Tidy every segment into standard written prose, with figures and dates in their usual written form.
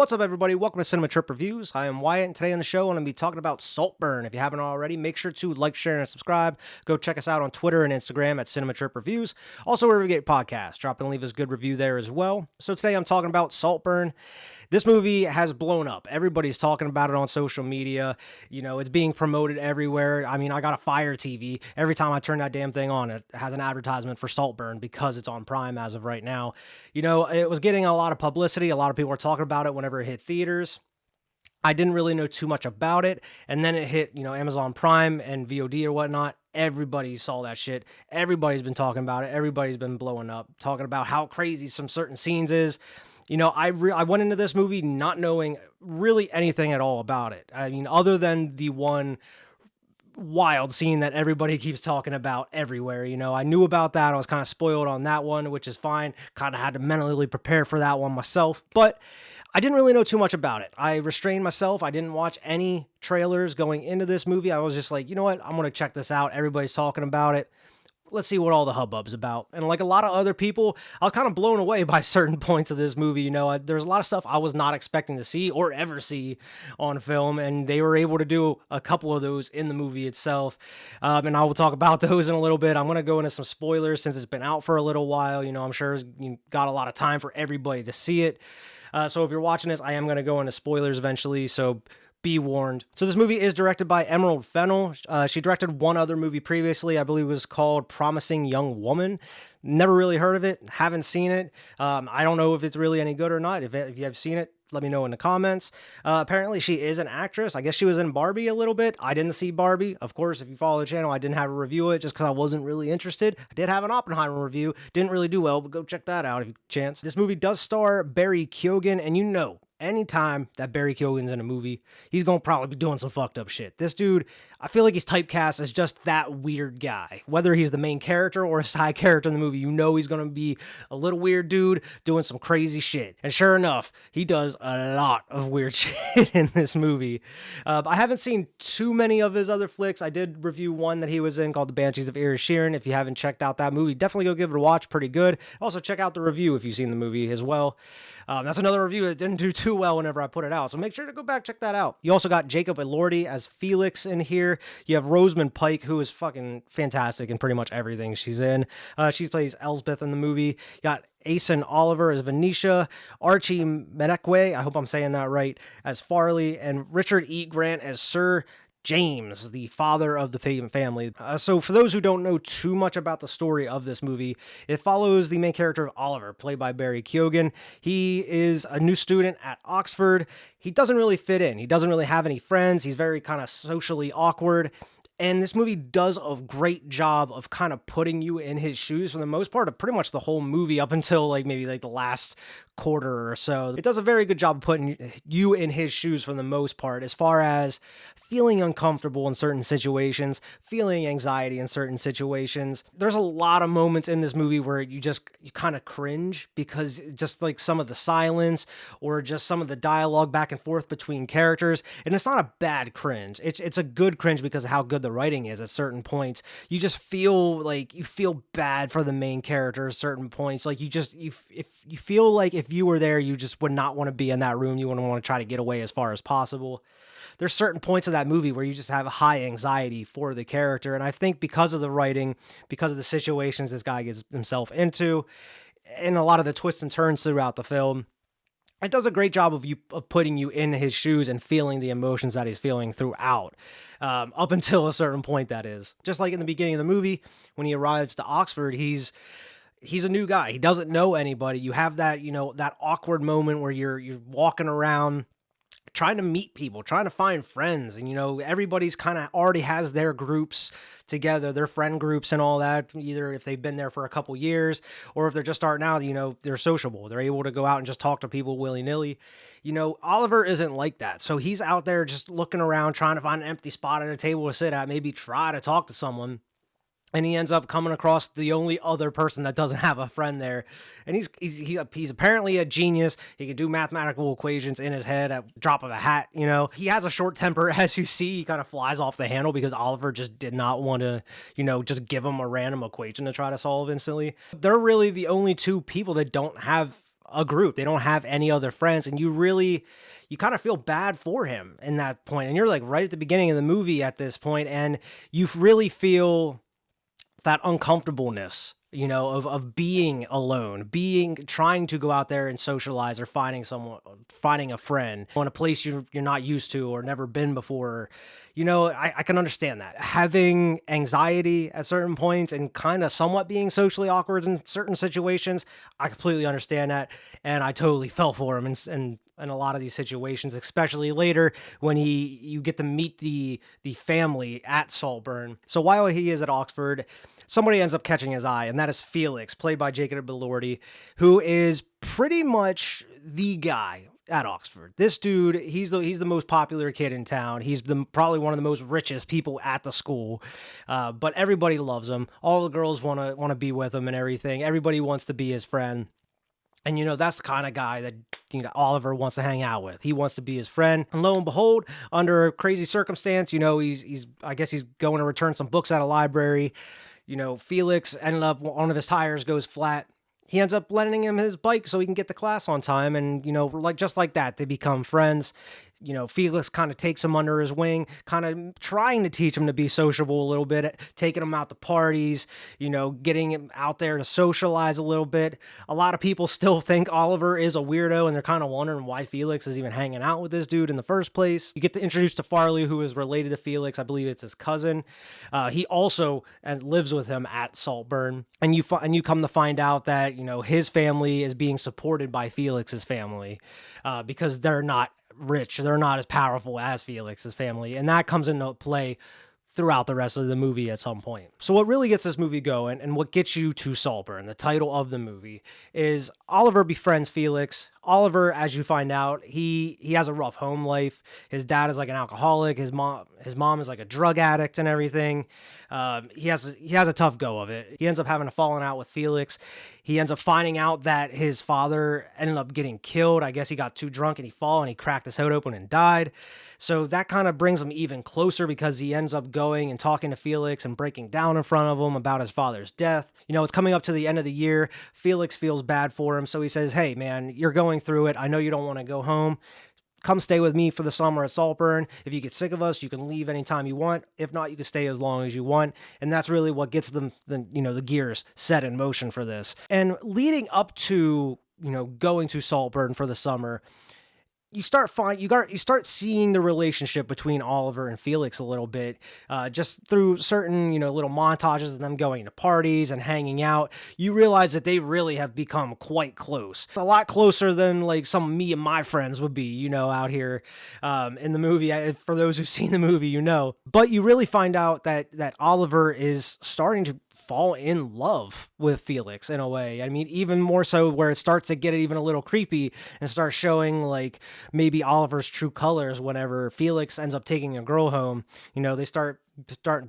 What's up, everybody? Welcome to Cinema Trip Reviews. I am Wyatt, and today on the show, I'm going to be talking about Saltburn. If you haven't already, make sure to like, share, and subscribe. Go check us out on Twitter and Instagram at Cinema Trip Reviews. Also, wherever you get podcasts, drop and leave us a good review there as well. So today, I'm talking about Saltburn. This movie has blown up. Everybody's talking about it on social media. You know, it's being promoted everywhere. I mean, I got a Fire TV. Every time I turn that damn thing on, it has an advertisement for Saltburn because it's on Prime as of right now. You know, it was getting a lot of publicity. A lot of people were talking about it whenever it hit theaters. I didn't really know too much about it. And then it hit, Amazon Prime and VOD or whatnot. Everybody saw that shit. Everybody's been talking about it. Everybody's been blowing up, talking about how crazy some certain scenes is. You know, I went into this movie not knowing really anything at all about it. I mean, other than the one wild scene that everybody keeps talking about everywhere. You know, I knew about that. I was kind of spoiled on that one, which is fine. Kind of had to mentally prepare for that one myself, but I didn't really know too much about it. I restrained myself. I didn't watch any trailers going into this movie. I was just like, you know what? I'm going to check this out. Everybody's talking about it. Let's see what all the hubbub's about. And like a lot of other people, I was kind of blown away by certain points of this movie. You know, there's a lot of stuff I was not expecting to see or ever see on film, and they were able to do a couple of those in the movie itself. And I will talk about those in a little bit. I'm going to go into some spoilers since it's been out for a little while. You know, I'm sure you got a lot of time for everybody to see it. So if you're watching this, I am going to go into spoilers eventually. So be warned. So this movie is directed by Emerald Fennell. She directed one other movie previously, I believe it was called Promising Young Woman. Never really heard of it, haven't seen it. I don't know if it's really any good or not. If you have seen it, let me know in the comments. Apparently she is an actress. I guess she was in Barbie a little bit. I didn't see Barbie. Of course, if you follow the channel, I didn't have a review of it just because I wasn't really interested. I did have an Oppenheimer review. Didn't really do well, but go check that out if you chance. This movie does star Barry Keoghan, and you know, anytime that Barry Keoghan's in a movie, he's going to probably be doing some fucked up shit. This dude, I feel like he's typecast as just that weird guy. Whether he's the main character or a side character in the movie, you know he's going to be a little weird dude doing some crazy shit. And sure enough, he does a lot of weird shit in this movie. I haven't seen too many of his other flicks. I did review one that he was in called The Banshees of Inisherin. If you haven't checked out that movie, definitely go give it a watch. Pretty good. Also, check out the review if you've seen the movie as well. That's another review that didn't do too well whenever I put it out, so make sure to go back, check that out. You also got Jacob Elordi as Felix in here. You have Rosamund Pike, who is fucking fantastic in pretty much everything she's in. She plays Elsbeth in the movie. You got Asen Oliver as Venetia, Archie Menekwe, I hope I'm saying that right, as Farley, and Richard E. Grant as Sir James, the father of the family. So for those who don't know too much about the story of this movie, it follows the main character of Oliver, played by Barry Keoghan. He is a new student at Oxford. He doesn't really fit in. He doesn't really have any friends. He's very kind of socially awkward. And this movie does a great job of kind of putting you in his shoes for the most part of pretty much the whole movie up until maybe the last quarter or so. It does a very good job of putting you in his shoes for the most part, as far as feeling uncomfortable in certain situations, feeling anxiety in certain situations. There's a lot of moments in this movie where you kind of cringe because just like some of the silence or just some of the dialogue back and forth between characters. And it's not a bad cringe. It's a good cringe because of how good the writing is at certain points. You just feel like you feel bad for the main character at certain points. Like if you feel like if you were there, you just would not want to be in that room. You wouldn't want to try to get away as far as possible. There's certain points of that movie where you just have a high anxiety for the character. And I think because of the writing, because of the situations this guy gets himself into, and a lot of the twists and turns throughout the film, it does a great job of putting you in his shoes and feeling the emotions that he's feeling throughout, up until a certain point, that is. Just like in the beginning of the movie, when he arrives to Oxford, he's a new guy. He doesn't know anybody. You have that, that awkward moment where you're walking around trying to meet people, trying to find friends. And, everybody's kind of already has their groups together, their friend groups and all that, either if they've been there for a couple years or if they're just starting out, they're sociable. They're able to go out and just talk to people willy-nilly. Oliver isn't like that. So he's out there just looking around, trying to find an empty spot at a table to sit at, maybe try to talk to someone. And he ends up coming across the only other person that doesn't have a friend there. And he's apparently a genius. He can do mathematical equations in his head at drop of a hat, He has a short temper, as you see. He kind of flies off the handle because Oliver just did not want to, just give him a random equation to try to solve instantly. They're really the only two people that don't have a group. They don't have any other friends, and you kind of feel bad for him in that point. And you're like right at the beginning of the movie at this point, and you really feel that uncomfortableness, of being alone, trying to go out there and socialize, or finding a friend in a place you're not used to or never been before. I can understand that. Having anxiety at certain points and kind of somewhat being socially awkward in certain situations, I completely understand that. And I totally fell for him in a lot of these situations, especially later when you get to meet the family at Saltburn. So while he is at Oxford, somebody ends up catching his eye, and that is Felix, played by Jacob Elordi, who is pretty much the guy at Oxford. This dude, he's the most popular kid in town. He's probably one of the most richest people at the school, but everybody loves him. All the girls want to be with him and everything. Everybody wants to be his friend. And, that's the kind of guy that, Oliver wants to hang out with. He wants to be his friend. And lo and behold, under a crazy circumstance, I guess he's going to return some books at a library. Felix ended up, one of his tires goes flat. He ends up lending him his bike so he can get to class on time. And, just like that, they become friends. Felix kind of takes him under his wing, kind of trying to teach him to be sociable a little bit, taking him out to parties, getting him out there to socialize a little bit. A lot of people still think Oliver is a weirdo, and they're kind of wondering why Felix is even hanging out with this dude in the first place. You get to introduce to Farley, who is related to Felix. I believe it's his cousin. He also lives with him at Saltburn, and you come to find out that, his family is being supported by Felix's family, because they're not rich. They're not as powerful as Felix's family. And that comes into play throughout the rest of the movie at some point. So what really gets this movie going, and what gets you to Saltburn, the title of the movie, is Oliver befriends Felix. Oliver, as you find out, he has a rough home life. His dad is like an alcoholic. His mom is like a drug addict and everything. He has a tough go of it. He ends up having a falling out with Felix. He ends up finding out that his father ended up getting killed. I guess he got too drunk and he cracked his head open and died. So that kind of brings him even closer, because he ends up going and talking to Felix and breaking down in front of him about his father's death. It's coming up to the end of the year. Felix feels bad for him. So he says, "Hey man, you're going through it. I know you don't want to go home. Come stay with me for the summer at Saltburn. If you get sick of us, you can leave anytime you want. If not, you can stay as long as you want." And that's really what gets them the gears set in motion for this. And leading up to, going to Saltburn for the summer, you start seeing the relationship between Oliver and Felix a little bit, just through certain, little montages of them going to parties and hanging out. You realize that they really have become quite close, a lot closer than like some me and my friends would be, out here, in the movie. For those who've seen the movie, but you really find out that Oliver is starting to fall in love with Felix in a way. I mean, even more so, where it starts to get even a little creepy and start showing like maybe Oliver's true colors whenever Felix ends up taking a girl home. They start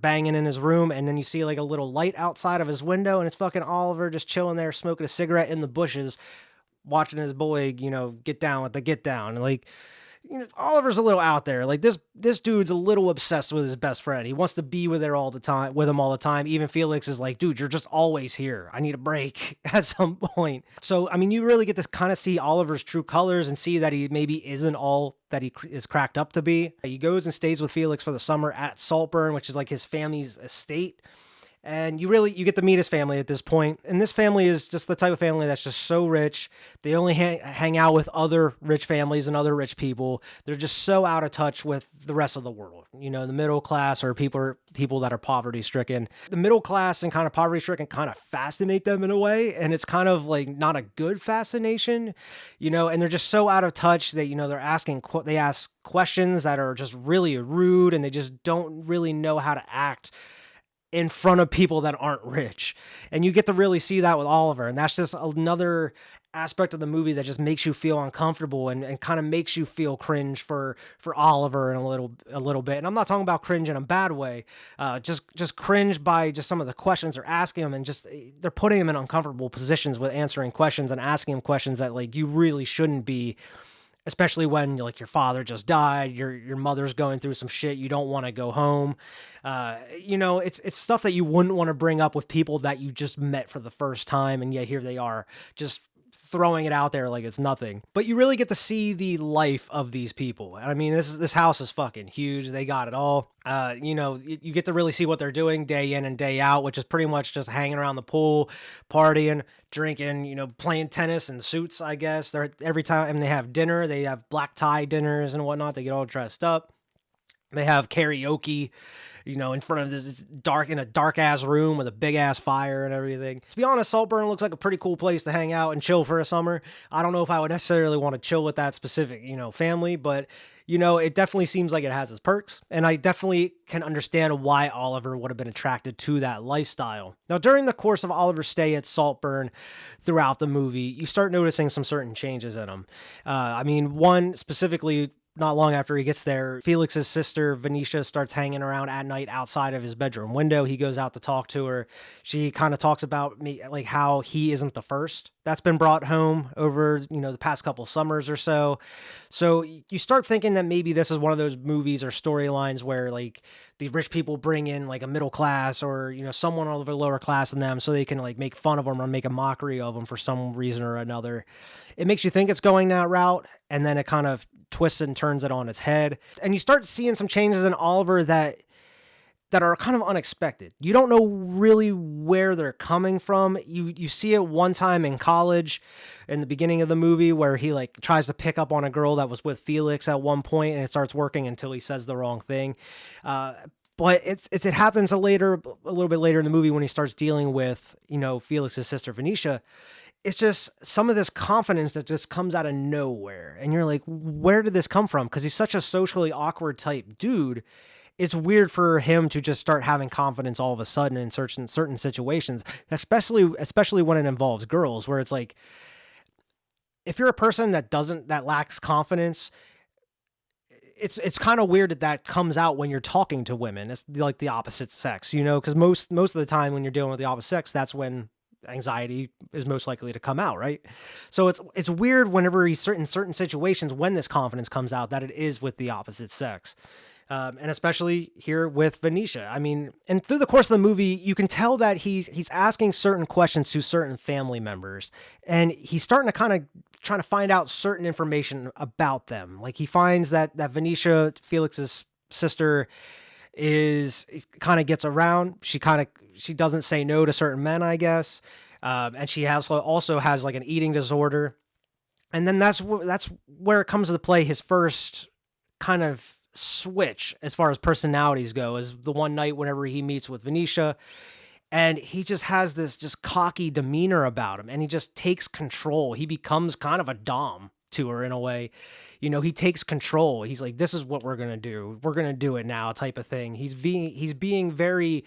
banging in his room, and then you see like a little light outside of his window, and it's fucking Oliver just chilling there smoking a cigarette in the bushes, watching his boy, get down with the get down. Like, Oliver's a little out there. Like this dude's a little obsessed with his best friend. He wants to be with him all the time. Even Felix is like, "Dude, you're just always here. I need a break," at some point. So, I mean, you really get to kind of see Oliver's true colors and see that he maybe isn't all that he is cracked up to be. He goes and stays with Felix for the summer at Saltburn, which is like his family's estate. And you get to meet his family at this point. And this family is just the type of family that's just so rich. They only hang out with other rich families and other rich people. They're just so out of touch with the rest of the world. The middle class, or people that are poverty stricken. The middle class and kind of poverty stricken kind of fascinate them in a way. And it's kind of like not a good fascination, and they're just so out of touch that, they ask questions that are just really rude, and they just don't really know how to act in front of people that aren't rich. And you get to really see that with Oliver. And that's just another aspect of the movie that just makes you feel uncomfortable and kind of makes you feel cringe for Oliver in a little bit. And I'm not talking about cringe in a bad way. Just cringe by just some of the questions they're asking him, and just they're putting him in uncomfortable positions with answering questions and asking him questions that like you really shouldn't be. Especially when like your father just died, your mother's going through some shit, you don't want to go home. It's stuff that you wouldn't want to bring up with people that you just met for the first time, and yet here they are just throwing it out there like it's nothing. But you really get to see the life of these people. I mean, this house is fucking huge. They got it all. You get to really see what they're doing day in and day out, which is pretty much just hanging around the pool, partying, drinking, playing tennis in suits, I guess. Every time they have dinner, they have black tie dinners and whatnot. They get all dressed up. They have karaoke, in front of this in a dark ass room with a big ass fire and everything. To be honest, Saltburn looks like a pretty cool place to hang out and chill for a summer. I don't know if I would necessarily want to chill with that specific, family, but it definitely seems like it has its perks, and I definitely can understand why Oliver would have been attracted to that lifestyle. Now, during the course of Oliver's stay at Saltburn throughout the movie, you start noticing some certain changes in him. One specifically, not long after he gets there, Felix's sister, Venetia, starts hanging around at night outside of his bedroom window. He goes out to talk to her. She kind of talks about like how he isn't the first that's been brought home over, the past couple summers or so. So you start thinking that maybe this is one of those movies or storylines where like the rich people bring in like a middle class or, someone of a lower class than them so they can like make fun of them or make a mockery of them for some reason or another. It makes you think it's going that route, and then it kind of twists and turns it on its head. And you start seeing some changes in Oliver that are kind of unexpected. You don't know really where they're coming from. You see it one time in college in the beginning of the movie where he like tries to pick up on a girl that was with Felix at one point, and it starts working until he says the wrong thing. But it happens a little bit later in the movie when he starts dealing with, Felix's sister Venetia. It's just some of this confidence that just comes out of nowhere. And you're like, where did this come from? Because he's such a socially awkward type dude. It's weird for him to just start having confidence all of a sudden in certain situations, especially when it involves girls, where it's like, if you're a person that lacks confidence, it's kind of weird that comes out when you're talking to women. It's like the opposite sex, because most of the time when you're dealing with the opposite sex, that's when anxiety is most likely to come out, right? So it's weird whenever he's in certain situations when this confidence comes out that it is with the opposite sex. And especially here with Venetia. And through the course of the movie, you can tell that he's asking certain questions to certain family members, and he's starting to kind of trying to find out certain information about them. Like he finds that Venetia, Felix's sister, kind of gets around. She doesn't say no to certain men, I guess. And she also has like an eating disorder. And then that's where it comes into play. His first kind of switch as far as personalities go is the one night whenever he meets with Venetia, and he just has this just cocky demeanor about him, and he just takes control. He becomes kind of a dom to her in a way. He takes control. He's like, this is what we're going to do. We're going to do it now type of thing. He's being very,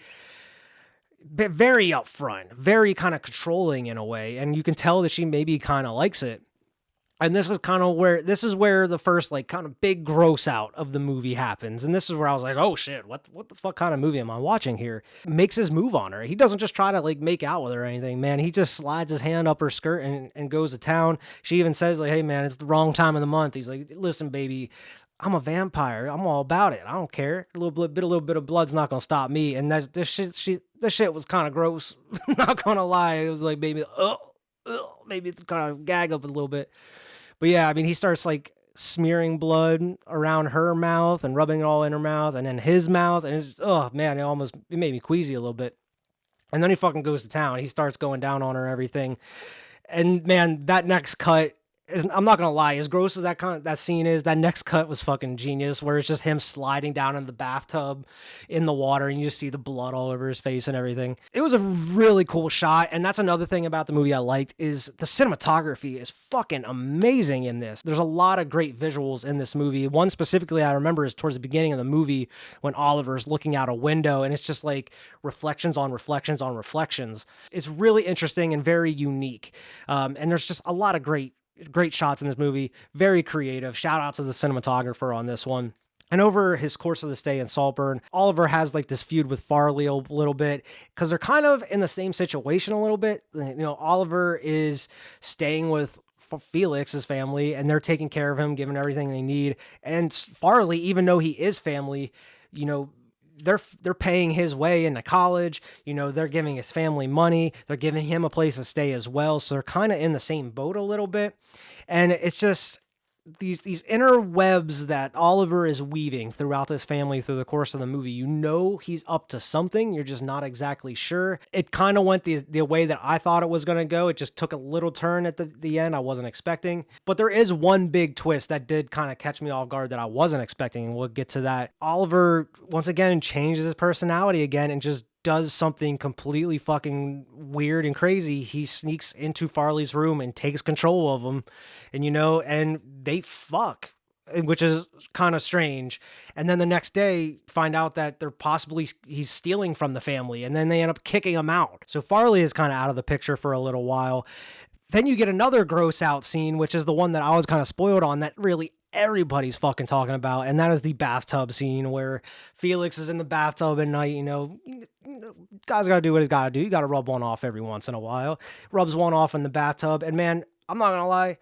very upfront, very kind of controlling in a way. And you can tell that she maybe kind of likes it. And this is where the first like kind of big gross out of the movie happens. And this is where I was like, oh shit, what the fuck kind of movie am I watching here? Makes his move on her. He doesn't just try to like make out with her or anything, man. He just slides his hand up her skirt and goes to town. She even says like, hey man, it's the wrong time of the month. He's like, listen, baby, I'm a vampire. I'm all about it. I don't care. A little bit of blood's not gonna stop me. And this shit was kind of gross. Not gonna lie. It was like maybe it's kind of gag up a little bit. But yeah, he starts like smearing blood around her mouth and rubbing it all in her mouth and then his mouth. And it made me queasy a little bit. And then he fucking goes to town. He starts going down on her and everything. And man, that next cut I'm not gonna lie, as gross as that scene is, that next cut was fucking genius, where it's just him sliding down in the bathtub in the water and you just see the blood all over his face and everything. It was a really cool shot, and that's another thing about the movie I liked, is the cinematography is fucking amazing in this. There's a lot of great visuals in this movie. One specifically I remember is towards the beginning of the movie when Oliver's looking out a window and it's just like reflections on reflections on reflections. It's really interesting and very unique. And there's just a lot of great shots in this movie. Very creative. Shout out to the cinematographer on this one. And over his course of the stay in Saltburn, Oliver has like this feud with Farley a little bit because they're kind of in the same situation a little bit. You know, Oliver is staying with Felix's family and they're taking care of him, giving everything they need. And Farley, even though he is family, you know, they're paying his way into college. They're giving his family money. They're giving him a place to stay as well. So they're kind of in the same boat a little bit. And it's just these inner webs that Oliver is weaving throughout this family through the course of the movie. He's up to something. You're just not exactly sure. It kind of went the way that I thought it was going to go. It just took a little turn at the end I wasn't expecting. But there is one big twist that did kind of catch me off guard that I wasn't expecting, and we'll get to that. Oliver, once again, changes his personality again and just does something completely fucking weird and crazy. He sneaks into Farley's room and takes control of him, and they fuck, which is kind of strange. And then the next day find out that he's stealing from the family, and then they end up kicking him out. So Farley is kind of out of the picture for a little while. Then you get another gross out scene, which is the one that I was kind of spoiled on, that really everybody's fucking talking about, and that is the bathtub scene where Felix is in the bathtub at night. Guy's got to do what he's got to do. You got to rub one off every once in a while. Rubs one off in the bathtub, and man, I'm not gonna lie,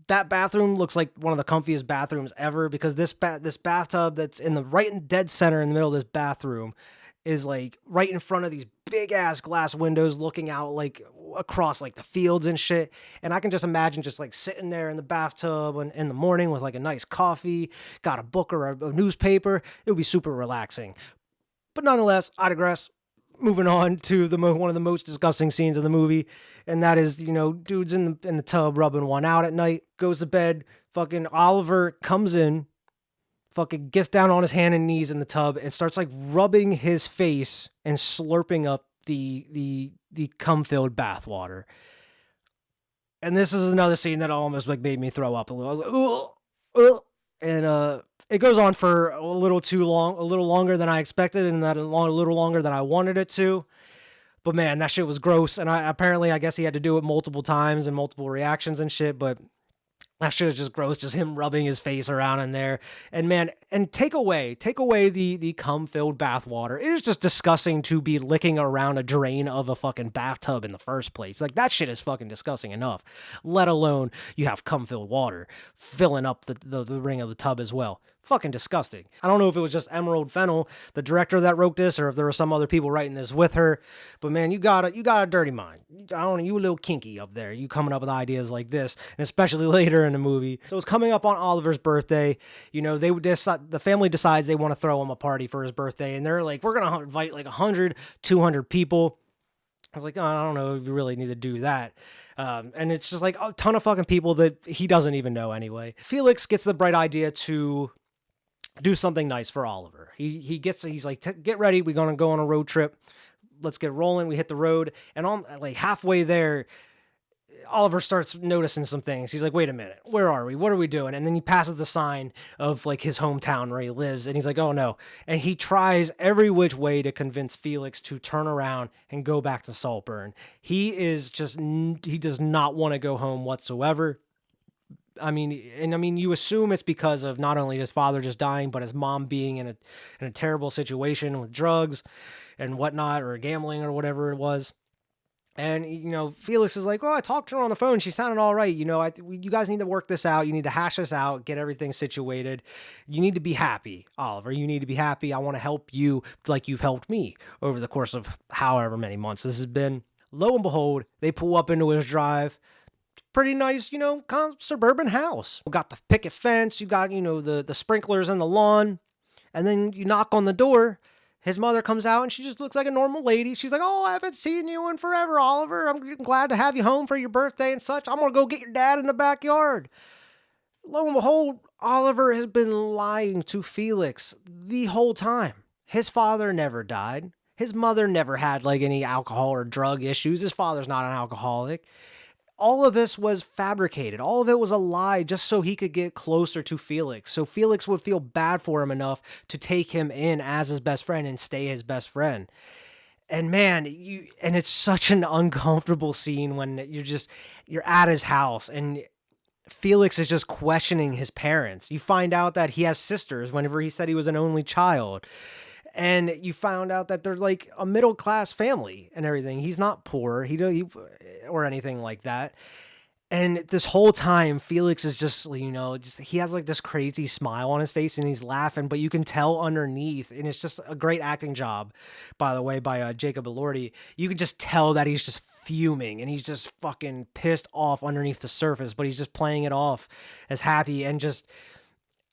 that bathroom looks like one of the comfiest bathrooms ever, because this bathtub that's in the right dead center in the middle of this bathroom is like right in front of these big ass glass windows looking out like across like the fields and shit. And I can just imagine just like sitting there in the bathtub in the morning with like a nice coffee, got a book or a newspaper. It would be super relaxing. But nonetheless, I digress. Moving on to one of the most disgusting scenes of the movie, and that is, dude's in the tub rubbing one out at night, goes to bed, fucking Oliver comes in, fucking gets down on his hand and knees in the tub and starts like rubbing his face and slurping up the cum-filled bathwater. And this is another scene that almost like made me throw up a little. I was like, ugh. And it goes on for a little too long, a little longer than I expected, and a little longer than I wanted it to. But man, that shit was gross. And I guess he had to do it multiple times and multiple reactions and shit, but that shit is just gross, just him rubbing his face around in there. And man, and take away the cum-filled bathwater. It is just disgusting to be licking around a drain of a fucking bathtub in the first place. Like, that shit is fucking disgusting enough, let alone you have cum-filled water filling up the ring of the tub as well. Fucking disgusting. I don't know if it was just Emerald Fennell, the director, that wrote this, or if there were some other people writing this with her. But man, you got a dirty mind. You a little kinky up there. You coming up with ideas like this, and especially later in the movie. So it's coming up on Oliver's birthday. The family decides they want to throw him a party for his birthday, and they're like, we're gonna invite like 100, 200 people. I was like, oh, I don't know if you really need to do that. And it's just like a ton of fucking people that he doesn't even know anyway. Felix gets the bright idea to do something nice for Oliver. He's like, get ready. We're going to go on a road trip. Let's get rolling. We hit the road, and on like halfway there, Oliver starts noticing some things. He's like, wait a minute, where are we? What are we doing? And then he passes the sign of like his hometown where he lives, and he's like, oh no. And he tries every which way to convince Felix to turn around and go back to Saltburn. He does not want to go home whatsoever. I mean, you assume it's because of not only his father just dying, but his mom being in a terrible situation with drugs and whatnot, or gambling or whatever it was. And, Felix is like, oh, I talked to her on the phone. She sounded all right. You guys need to work this out. You need to hash this out, get everything situated. You need to be happy, Oliver. You need to be happy. I want to help you like you've helped me over the course of however many months this has been. Lo and behold, they pull up into his drive. Pretty nice, kind of suburban house. We got the picket fence. You got, the sprinklers in the lawn. And then you knock on the door. His mother comes out, and she just looks like a normal lady. She's like, oh, I haven't seen you in forever, Oliver. I'm glad to have you home for your birthday and such. I'm going to go get your dad in the backyard. Lo and behold, Oliver has been lying to Felix the whole time. His father never died. His mother never had like any alcohol or drug issues. His father's not an alcoholic. All of this was fabricated. All of it was a lie just so he could get closer to Felix. So Felix would feel bad for him enough to take him in as his best friend and stay his best friend. And man, it's such an uncomfortable scene when you're at his house and Felix is just questioning his parents. You find out that he has sisters whenever he said he was an only child. And you found out that they're like a middle-class family and everything. He's not poor, he or anything like that. And this whole time, Felix is just, just he has like this crazy smile on his face and he's laughing, but you can tell underneath, and it's just a great acting job, by the way, by Jacob Elordi. You can just tell that he's just fuming and he's just fucking pissed off underneath the surface, but he's just playing it off as happy, and just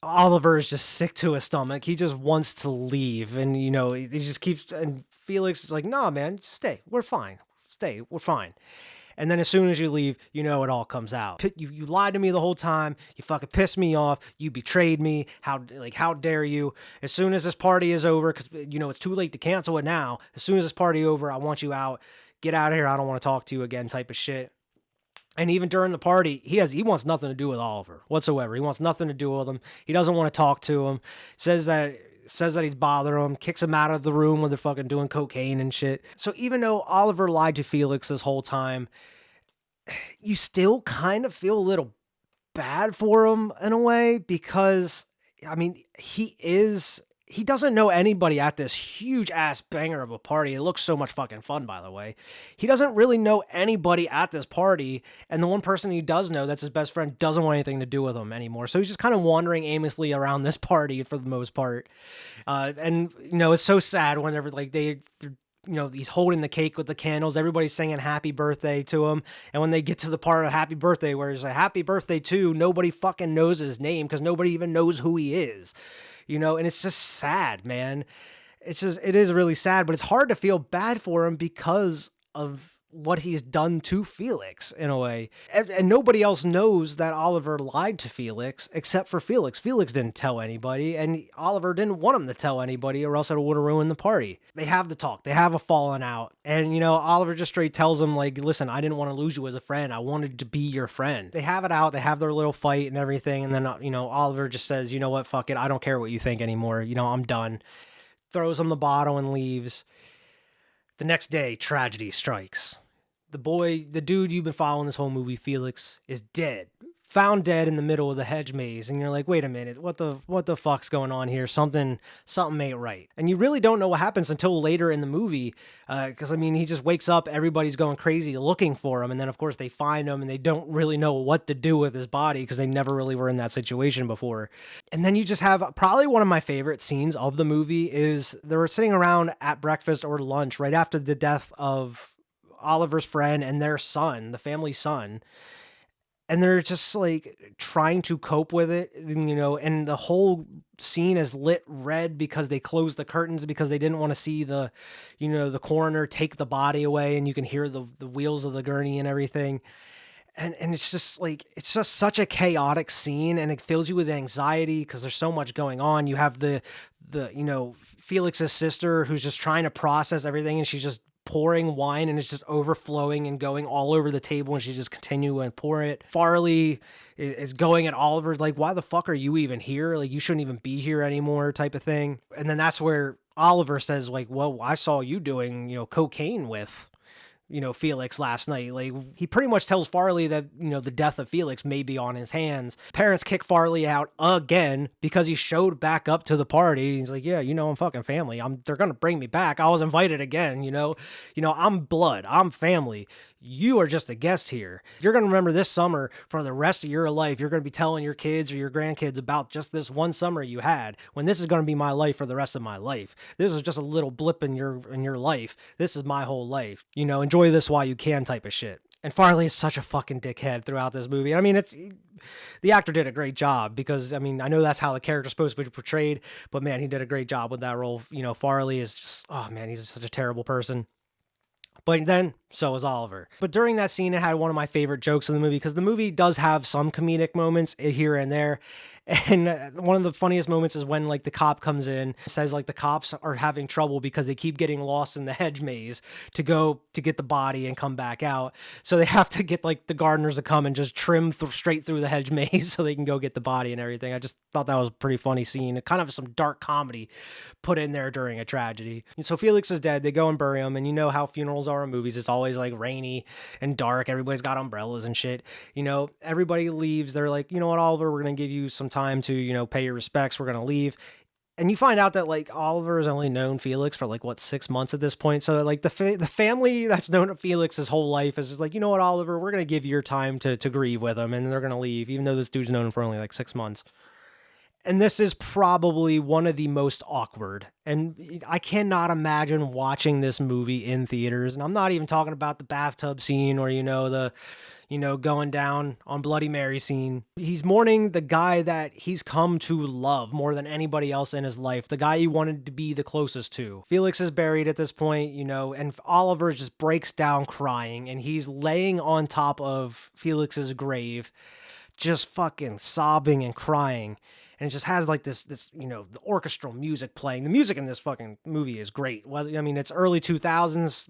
Oliver is just sick to his stomach. He just wants to leave, and he just keeps. And Felix is like, "Nah, man, just stay. We're fine. Stay. We're fine." And then as soon as you leave, it all comes out. You lied to me the whole time. You fucking pissed me off. You betrayed me. How dare you? As soon as this party is over, because it's too late to cancel it now. As soon as this party over, I want you out. Get out of here. I don't want to talk to you again, type of shit. And even during the party, he wants nothing to do with Oliver whatsoever. He wants nothing to do with him. He doesn't want to talk to him. Says that he's bothering him, kicks him out of the room when they're fucking doing cocaine and shit. So even though Oliver lied to Felix this whole time, you still kind of feel a little bad for him in a way, because he doesn't know anybody at this huge ass banger of a party. It looks so much fucking fun, by the way. He doesn't really know anybody at this party, and the one person he does know, that's his best friend, doesn't want anything to do with him anymore. So he's just kind of wandering aimlessly around this party for the most part. And it's so sad whenever he's holding the cake with the candles. Everybody's singing happy birthday to him. And when they get to the part of happy birthday where it's a happy birthday to, nobody fucking knows his name because nobody even knows who he is. And it's just sad, man. It is really sad, but it's hard to feel bad for him because of what he's done to Felix in a way. And nobody else knows that Oliver lied to Felix except for Felix. Felix didn't tell anybody, and Oliver didn't want him to tell anybody, or else it would have ruined the party. They have the talk. They have a falling out. And, Oliver just straight tells him, like, listen, I didn't want to lose you as a friend. I wanted to be your friend. They have it out. They have their little fight and everything. And then, Oliver just says, you know what, fuck it. I don't care what you think anymore. I'm done. Throws him the bottle and leaves. The next day, tragedy strikes. The dude you've been following this whole movie, Felix, is dead. Found dead in the middle of the hedge maze. And you're like, wait a minute, what the fuck's going on here? Something ain't right. And you really don't know what happens until later in the movie. Because, he just wakes up, everybody's going crazy looking for him. And then, of course, they find him and they don't really know what to do with his body because they never really were in that situation before. And then you just have probably one of my favorite scenes of the movie is they were sitting around at breakfast or lunch right after the death of Oliver's friend and their son, the family son. And they're just like trying to cope with it, and the whole scene is lit red because they closed the curtains because they didn't want to see the coroner take the body away, and you can hear the wheels of the gurney and everything. And it's just such a chaotic scene, and it fills you with anxiety because there's so much going on. You have the Felix's sister who's just trying to process everything, and she's just pouring wine and it's just overflowing and going all over the table, and she just continue and pour it. Farley is going at Oliver like, why the fuck are you even here? Like, you shouldn't even be here anymore, type of thing. And then that's where Oliver says, like, well, I saw you doing, cocaine with Felix last night. Like, he pretty much tells Farley that, the death of Felix may be on his hands. Parents kick Farley out again because he showed back up to the party. He's like, yeah, I'm fucking family. They're going to bring me back. I was invited again, I'm blood. I'm family. You are just a guest here. You're going to remember this summer for the rest of your life. You're going to be telling your kids or your grandkids about just this one summer you had, when this is going to be my life for the rest of my life. This is just a little blip in your life. This is my whole life. Enjoy this while you can, type of shit. And Farley is such a fucking dickhead throughout this movie. The actor did a great job because, I know that's how the character's supposed to be portrayed, but man, he did a great job with that role. Farley is just, oh man, he's such a terrible person. But then, so is Oliver. But during that scene, it had one of my favorite jokes in the movie, because the movie does have some comedic moments here and there. And one of the funniest moments is when, like, the cop comes in, says, like, the cops are having trouble because they keep getting lost in the hedge maze to go to get the body and come back out. So they have to get, like, the gardeners to come and just trim straight through the hedge maze so they can go get the body and everything. I just thought that was a pretty funny scene. Kind of some dark comedy put in there during a tragedy. And so Felix is dead. They go and bury him. And you know how funerals are in movies. It's always, like, rainy and dark. Everybody's got umbrellas and shit. Everybody leaves. They're like, you know what, Oliver, we're going to give you some time to, pay your respects. We're going to leave. And you find out that like Oliver has only known Felix for like what 6 months at this point. So like the family that's known Felix his whole life is just like, you know what, Oliver, we're gonna give you your time to grieve with him, and they're gonna leave, even though this dude's known him for only like 6 months. And this is probably one of the most awkward. And I cannot imagine watching this movie in theaters. And I'm not even talking about the bathtub scene or, going down on Bloody Mary scene. He's mourning the guy that he's come to love more than anybody else in his life, the guy he wanted to be the closest to. Felix is buried at this point, and Oliver just breaks down crying, and he's laying on top of Felix's grave, just fucking sobbing and crying. And it just has like this, the orchestral music playing. The music in this fucking movie is great. Well, I mean, it's early 2000s,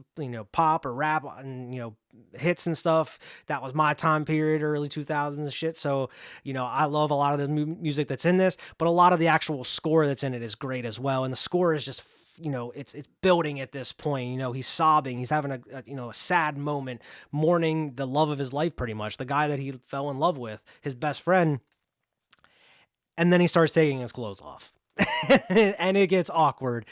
pop or rap and, hits and stuff. That was my time period, early 2000s shit. So, I love a lot of the music that's in this, but a lot of the actual score that's in it is great as well. And the score is just, it's building at this point. He's sobbing. He's having a sad moment, mourning the love of his life, pretty much. The guy that he fell in love with, his best friend. And then he starts taking his clothes off and it gets awkward.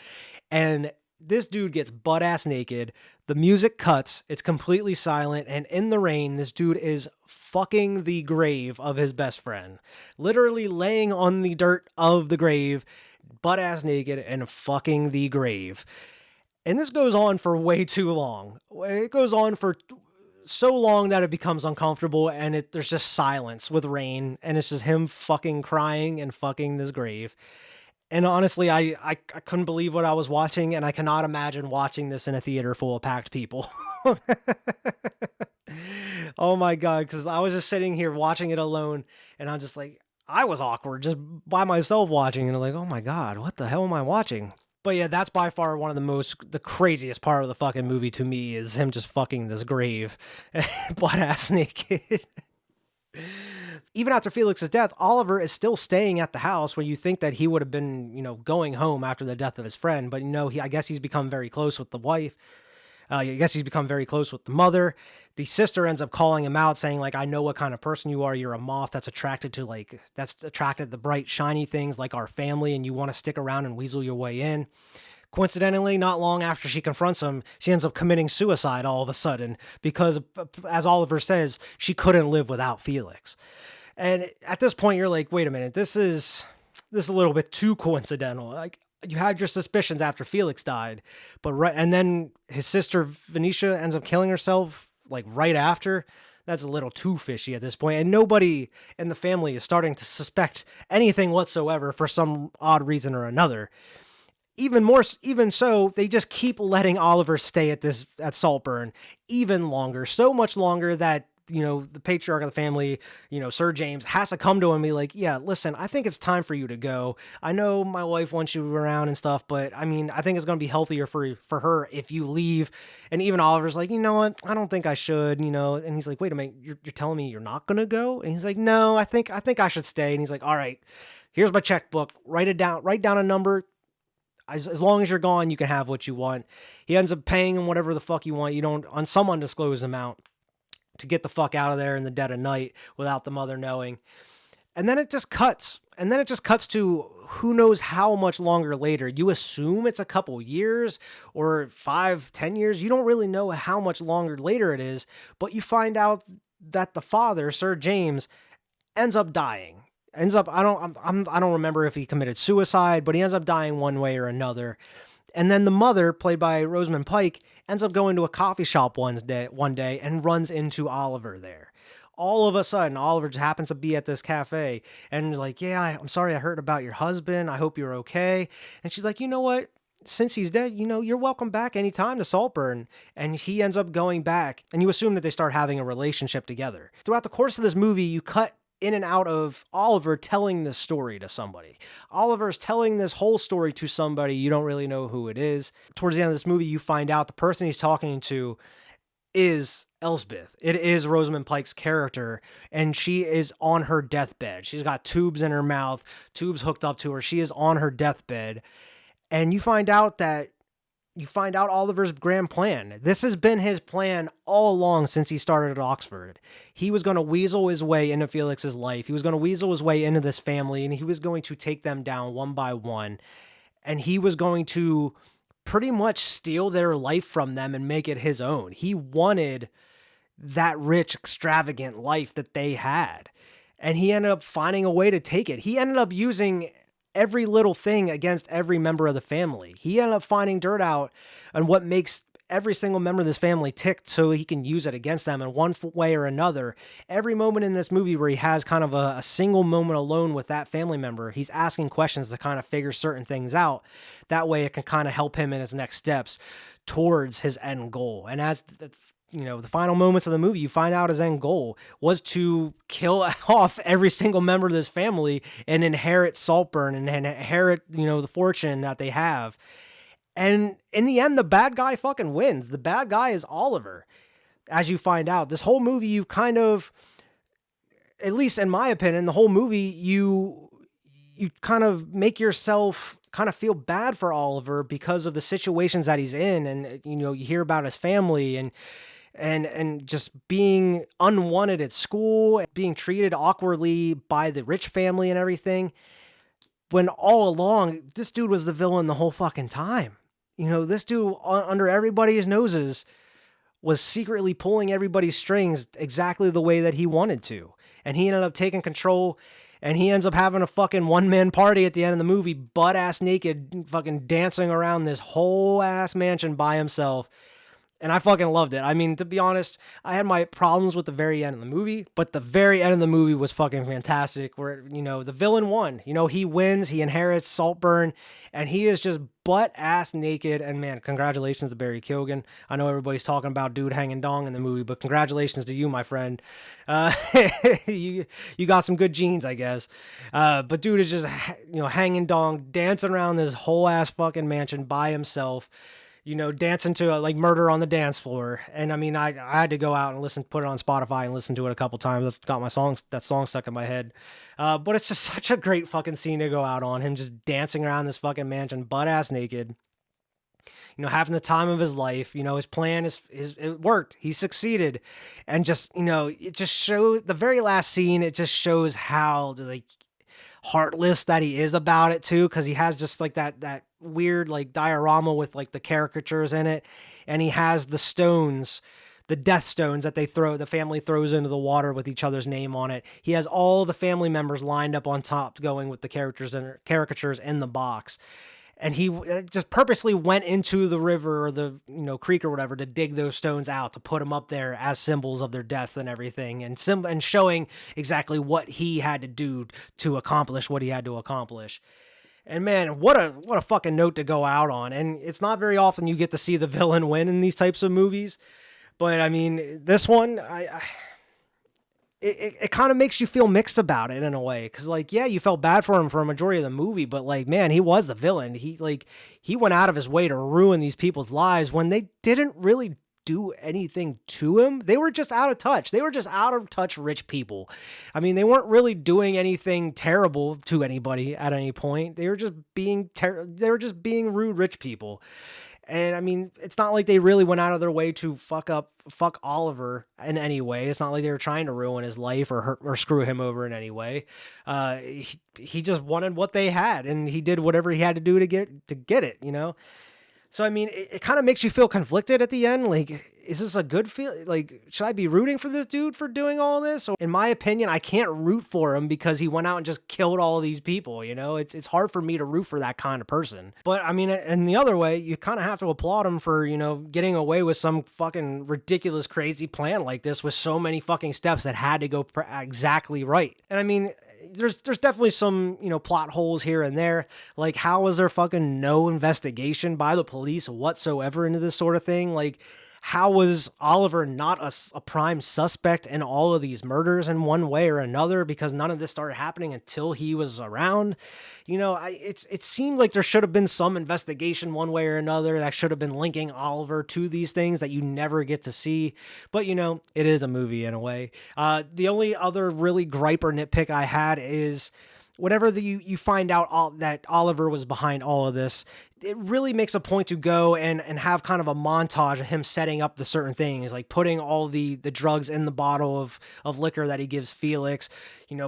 And this dude gets butt ass naked. The music cuts. It's completely silent. And in the rain, this dude is fucking the grave of his best friend, literally laying on the dirt of the grave, butt ass naked and fucking the grave. And this goes on for way too long. It goes on for so long that it becomes uncomfortable, and there's just silence with rain, and it's just him fucking crying and fucking this grave. And honestly, I couldn't believe what I was watching, and I cannot imagine watching this in a theater full of packed people. Oh my God, because I was just sitting here watching it alone, and I'm just like, I was awkward just by myself watching, and I'm like, oh my God, what the hell am I watching? But yeah, that's by far one of the craziest part of the fucking movie to me is him just fucking this grave, butt ass naked. Even after Felix's death, Oliver is still staying at the house where you think that he would have been, going home after the death of his friend. But I guess he's become very close with the wife. I guess he's become very close with the mother. The sister ends up calling him out, saying, like, I know what kind of person you are. You're a moth that's attracted to the bright, shiny things like our family, and you want to stick around and weasel your way in. Coincidentally, not long after she confronts him, she ends up committing suicide all of a sudden because, as Oliver says, she couldn't live without Felix. And at this point, you're like, wait a minute, this is a little bit too coincidental. Like, you had your suspicions after Felix died, and then his sister Venetia ends up killing herself like right after. That's a little too fishy at this point, and nobody in the family is starting to suspect anything whatsoever for some odd reason or another. Even so, they just keep letting Oliver stay at Saltburn even longer, so much longer that the patriarch of the family, Sir James, has to come to him and be like, yeah, listen, I think it's time for you to go. I know my wife wants you around and stuff, but I mean, I think it's going to be healthier for her if you leave. And even Oliver's like, you know what? I don't think I should, and he's like, wait a minute, you're telling me you're not going to go? And he's like, no, I think I should stay. And he's like, all right, here's my checkbook. Write down a number. As long as you're gone, you can have what you want. He ends up paying him whatever the fuck you want. You don't, on some undisclosed amount, to get the fuck out of there in the dead of night without the mother knowing. And then it just cuts. And then it just cuts to who knows how much longer later. You assume it's a couple years or 5-10 years. You don't really know how much longer later it is, but you find out that the father, Sir James, ends up dying. I don't remember if he committed suicide, but he ends up dying one way or another. And then the mother, played by Rosamund Pike, ends up going to a coffee shop one day and runs into Oliver there. All of a sudden, Oliver just happens to be at this cafe and is like, yeah, I'm sorry I heard about your husband. I hope you're okay. And she's like, you know what? Since he's dead, you're welcome back anytime to Saltburn. And he ends up going back, and you assume that they start having a relationship together. Throughout the course of this movie, you cut in and out of Oliver telling this story to somebody. Oliver's telling this whole story to somebody. You don't really know who it is. Towards the end of this movie, you find out the person he's talking to is Elsbeth. It is Rosamund Pike's character, and she is on her deathbed. She's got tubes in her mouth, tubes hooked up to her. She is on her deathbed, and you find out that you find out Oliver's grand plan. This has been his plan all along since he started at Oxford. He was going to weasel his way into Felix's life. He was going to weasel his way into this family, and he was going to take them down one by one. And he was going to pretty much steal their life from them and make it his own. He wanted that rich, extravagant life that they had. And he ended up finding a way to take it. He ended up using every little thing against every member of the family. He ended up finding dirt out on what makes every single member of this family tick so he can use it against them in one way or another. Every moment in this movie where he has kind of a single moment alone with that family member, he's asking questions to kind of figure certain things out. That way it can kind of help him in his next steps towards his end goal. And as the final moments of the movie, you find out his end goal was to kill off every single member of this family and inherit Saltburn and inherit, the fortune that they have. And in the end, the bad guy fucking wins. The bad guy is Oliver. As you find out, this whole movie, you've kind of, at least in my opinion, the whole movie, you kind of make yourself kind of feel bad for Oliver because of the situations that he's in. And, you hear about his family and just being unwanted at school, being treated awkwardly by the rich family and everything. When all along, this dude was the villain the whole fucking time. This dude under everybody's noses was secretly pulling everybody's strings exactly the way that he wanted to. And he ended up taking control, and he ends up having a fucking one-man party at the end of the movie, butt-ass naked, fucking dancing around this whole ass mansion by himself. And I fucking loved it. I mean, to be honest, I had my problems with the very end of the movie, but the very end of the movie was fucking fantastic where, the villain won. He wins, he inherits Saltburn, and he is just butt-ass naked. And man, congratulations to Barry Keoghan. I know everybody's talking about dude hanging dong in the movie, but congratulations to you, my friend. You got some good genes, I guess. But dude is just, hanging dong, dancing around this whole ass fucking mansion by himself. Dancing to like Murder on the Dance Floor. And I mean, I had to go out and put it on Spotify and listen to it a couple times. That's got that song stuck in my head. But it's just such a great fucking scene to go out on. Him just dancing around this fucking mansion, butt ass naked. Having the time of his life. His plan it worked. He succeeded. And just, it just shows the very last scene. It just shows how like heartless that he is about it too. Cause he has just like that weird like diorama with like the caricatures in it, and he has the stones, the death stones that the family throws into the water with each other's name on it. He has all the family members lined up on top going with the caricatures in the box, and he just purposely went into the river or the creek or whatever to dig those stones out to put them up there as symbols of their deaths and everything, and showing exactly what he had to do to accomplish what he had to accomplish. And man, what a fucking note to go out on. And it's not very often you get to see the villain win in these types of movies. But I mean, this one, it kind of makes you feel mixed about it in a way. Cause like, yeah, you felt bad for him for a majority of the movie, but like, man, he was the villain. He went out of his way to ruin these people's lives when they didn't really do anything to him. They were just out of touch. They were just out of touch rich people. I mean, they weren't really doing anything terrible to anybody at any point. They were just being rude rich people. And I mean, it's not like they really went out of their way to fuck Oliver in any way. It's not like they were trying to ruin his life or screw him over in any way. He just wanted what they had, and he did whatever he had to do to get it, So, I mean, it kind of makes you feel conflicted at the end. Like, is this a good feel? Like, should I be rooting for this dude for doing all this? Or, in my opinion, I can't root for him because he went out and just killed all these people. It's hard for me to root for that kind of person. But I mean, in the other way, you kind of have to applaud him for, getting away with some fucking ridiculous, crazy plan like this with so many fucking steps that had to go exactly right. And I mean, there's definitely some, plot holes here and there. Like, how was there fucking no investigation by the police whatsoever into this sort of thing? Like, how was Oliver not a prime suspect in all of these murders in one way or another? Because none of this started happening until he was around. It seemed like there should have been some investigation one way or another that should have been linking Oliver to these things that you never get to see. But, it is a movie in a way. The only other really gripe or nitpick I had is whenever you find out that Oliver was behind all of this, it really makes a point to go and have kind of a montage of him setting up the certain things, like putting all the drugs in the bottle of liquor that he gives Felix,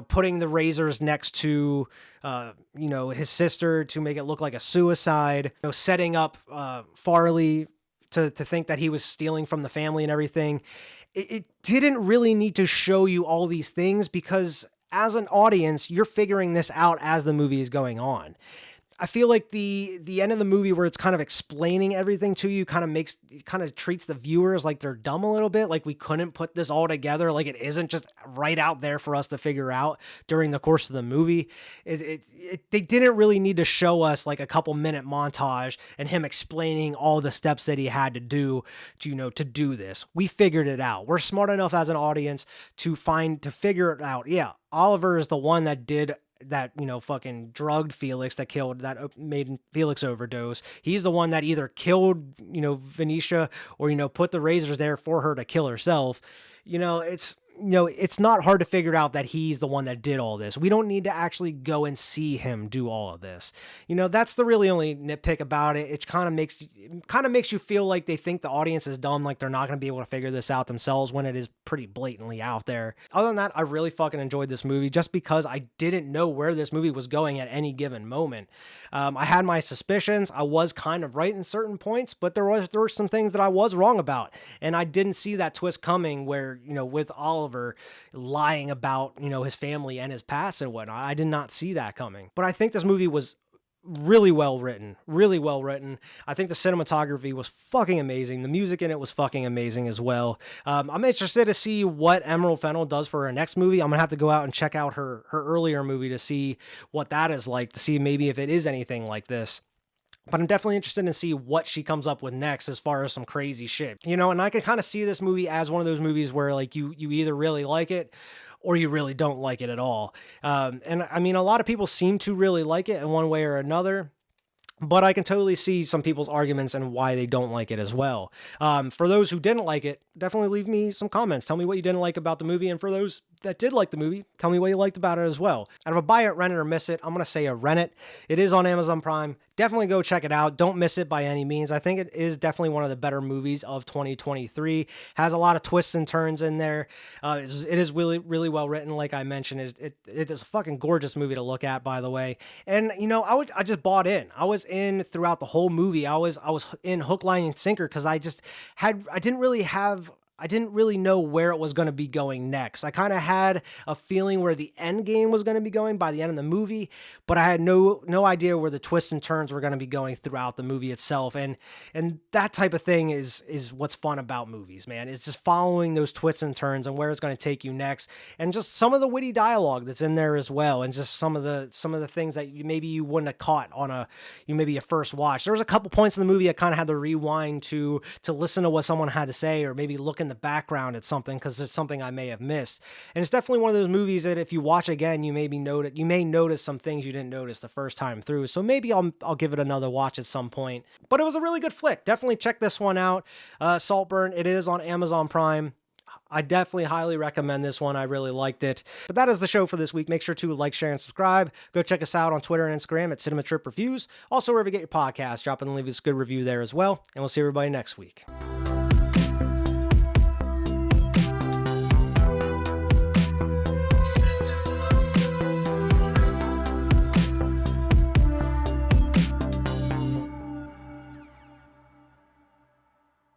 putting the razors next to, his sister to make it look like a suicide, setting up Farley to think that he was stealing from the family and everything. It didn't really need to show you all these things because as an audience, you're figuring this out as the movie is going on. I feel like the end of the movie where it's kind of explaining everything to you kind of treats the viewers like they're dumb a little bit, like we couldn't put this all together, like it isn't just right out there for us to figure out during the course of the movie. They didn't really need to show us like a couple minute montage and him explaining all the steps that he had to do to do this. We figured it out. We're smart enough as an audience to figure it out. Yeah, Oliver is the one that did that, fucking drugged Felix, that made Felix overdose. He's the one that either killed, Venetia or, put the razors there for her to kill herself. It's not hard to figure out that he's the one that did all this. We don't need to actually go and see him do all of this. That's the really only nitpick about it. It kind of makes you feel like they think the audience is dumb, like they're not going to be able to figure this out themselves when it is pretty blatantly out there. Other than that, I really fucking enjoyed this movie just because I didn't know where this movie was going at any given moment. I had my suspicions. I was kind of right in certain points, but there were some things that I was wrong about, and I didn't see that twist coming where, with Oliver lying about, his family and his past and whatnot. I did not see that coming. But I think this movie was really well written. I think the cinematography was fucking amazing. The music in it was fucking amazing as well. I'm interested to see what Emerald Fennell does for her next movie. I'm gonna have to go out and check out her earlier movie to see what that is like, to see maybe if it is anything like this. But I'm definitely interested to see what she comes up with next as far as some crazy shit. And I can kind of see this movie as one of those movies where like you either really like it or you really don't like it at all. And I mean, a lot of people seem to really like it in one way or another. But I can totally see some people's arguments and why they don't like it as well. For those who didn't like it, definitely leave me some comments. Tell me what you didn't like about the movie. And for those that did like the movie, tell me what you liked about it as well. Out of a buy it, rent it, or miss it, I'm going to say a rent it. It is on Amazon Prime. Definitely go check it out. Don't miss it by any means. I think it is definitely one of the better movies of 2023. Has a lot of twists and turns in there. It is really, really well written. Like I mentioned, it is a fucking gorgeous movie to look at, by the way. And, I just bought in. I was in throughout the whole movie. I was in hook, line, and sinker because I didn't really know where it was going to be going next. I kind of had a feeling where the end game was going to be going by the end of the movie, but I had no idea where the twists and turns were going to be going throughout the movie itself. And that type of thing is what's fun about movies, man. It's just following those twists and turns and where it's going to take you next, and just some of the witty dialogue that's in there as well, and just some of the things that maybe you wouldn't have caught on maybe a first watch. There was a couple points in the movie I kind of had to rewind to listen to what someone had to say, or maybe look in the background at something because it's something I may have missed. And it's definitely one of those movies that if you watch again, you may notice some things you didn't notice the first time through. So maybe I'll give it another watch at some point. But it was a really good flick. Definitely check this one out. Saltburn. It is on Amazon Prime. I definitely highly recommend this one. I really liked it. But that is the show for this week. Make sure to like, share, and subscribe. Go check us out on Twitter and Instagram at Cinema Trip Reviews. Also, wherever you get your podcast, drop and leave us a good review there as well. And we'll see everybody next week.